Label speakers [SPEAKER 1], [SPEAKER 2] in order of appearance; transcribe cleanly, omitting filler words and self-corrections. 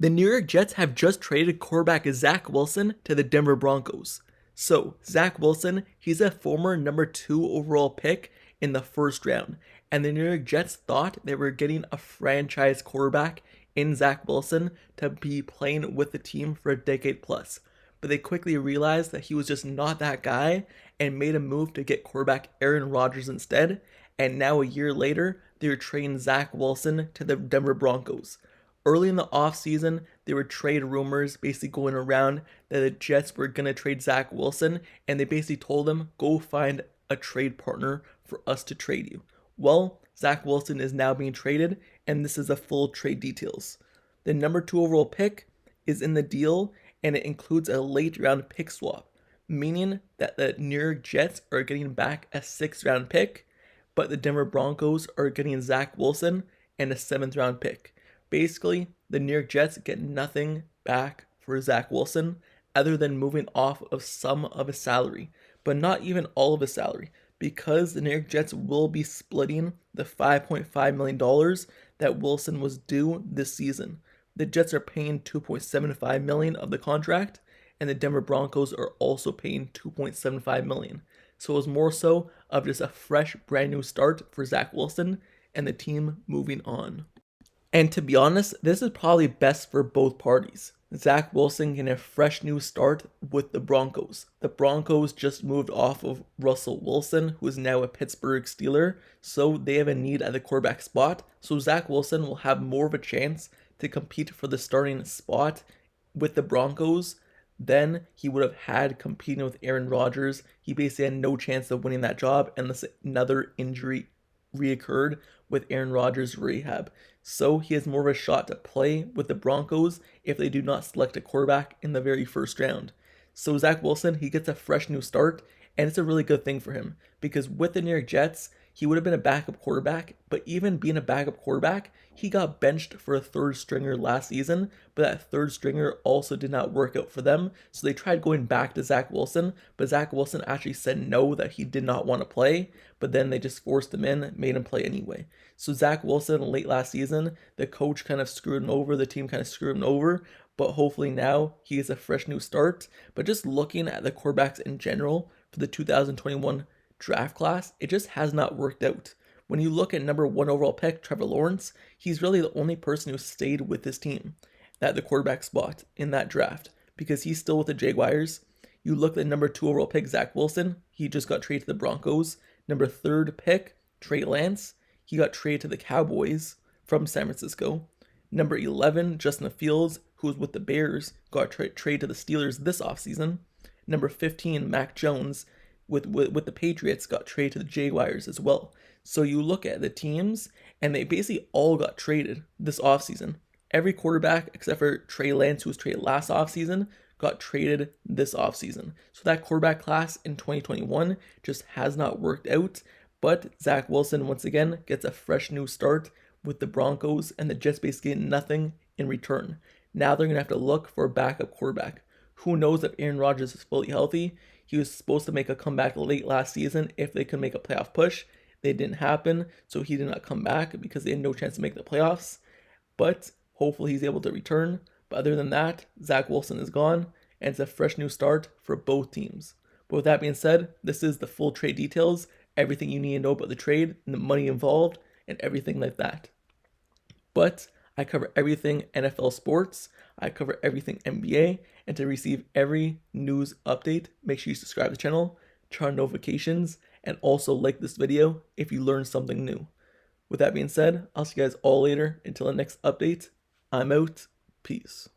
[SPEAKER 1] The New York Jets have just traded quarterback Zach Wilson to the Denver Broncos. So, Zach Wilson, he's a former number 2 overall pick in the first round. And the New York Jets thought they were getting a franchise quarterback in Zach Wilson to be playing with the team for a decade plus. But they quickly realized that he was just not that guy and made a move to get quarterback Aaron Rodgers instead. And now a year later, they're trading Zach Wilson to the Denver Broncos. Early in the offseason, there were trade rumors basically going around that the Jets were going to trade Zach Wilson, and they basically told him, go find a trade partner for us to trade you. Well, Zach Wilson is now being traded, and this is the full trade details. The number 2 overall pick is in the deal, and it includes a late round pick swap, meaning that the New York Jets are getting back a 6th round pick, but the Denver Broncos are getting Zach Wilson and a 7th round pick. Basically, the New York Jets get nothing back for Zach Wilson other than moving off of some of his salary, but not even all of his salary, because the New York Jets will be splitting the $5.5 million that Wilson was due this season. The Jets are paying $2.75 million of the contract, and the Denver Broncos are also paying $2.75 million. So it was more so of just a fresh, brand new start for Zach Wilson and the team moving on. And to be honest, this is probably best for both parties. Zach Wilson can have a fresh new start with the Broncos. The Broncos just moved off of Russell Wilson, who is now a Pittsburgh Steeler, so they have a need at the quarterback spot. So Zach Wilson will have more of a chance to compete for the starting spot with the Broncos than he would have had competing with Aaron Rodgers. He basically had no chance of winning that job unless another injury reoccurred with Aaron Rodgers' rehab. So he has more of a shot to play with the Broncos if they do not select a quarterback in the very first round. So Zach Wilson, he gets a fresh new start, and it's a really good thing for him because with the New York Jets, he would have been a backup quarterback, but even being a backup quarterback, he got benched for a 3rd stringer last season, but that 3rd stringer also did not work out for them, so they tried going back to Zach Wilson, but Zach Wilson actually said no, that he did not want to play, but then they just forced him in, made him play anyway. So Zach Wilson, late last season, the coach kind of screwed him over, the team kind of screwed him over, but hopefully now he gets a fresh new start. But just looking at the quarterbacks in general for the 2021 draft class, it just has not worked out. When you look at number 1 overall pick, Trevor Lawrence, he's really the only person who stayed with this team at the quarterback spot in that draft because he's still with the Jaguars. You look at number 2 overall pick, Zach Wilson, he just got traded to the Broncos. Number 3rd pick, Trey Lance, he got traded to the Cowboys from San Francisco. Number 11, Justin Fields, who was with the Bears, got traded to the Steelers this offseason. Number 15, Mac Jones, with the Patriots, got traded to the Jaguars as well. So you look at the teams, and they basically all got traded this offseason. Every quarterback, except for Trey Lance, who was traded last offseason, got traded this offseason. So that quarterback class in 2021 just has not worked out. But Zach Wilson, once again, gets a fresh new start with the Broncos, and the Jets basically get nothing in return. Now they're going to have to look for a backup quarterback. Who knows if Aaron Rodgers is fully healthy? He was supposed to make a comeback late last season if they could make a playoff push. It didn't happen, so he did not come back because they had no chance to make the playoffs. But hopefully he's able to return. But other than that, Zach Wilson is gone, and it's a fresh new start for both teams. But with that being said, this is the full trade details, everything you need to know about the trade, and the money involved, and everything like that. But I cover everything NFL sports, I cover everything NBA, and to receive every news update, make sure you subscribe to the channel, turn on notifications, and also like this video if you learned something new. With that being said, I'll see you guys all later. Until the next update, I'm out. Peace.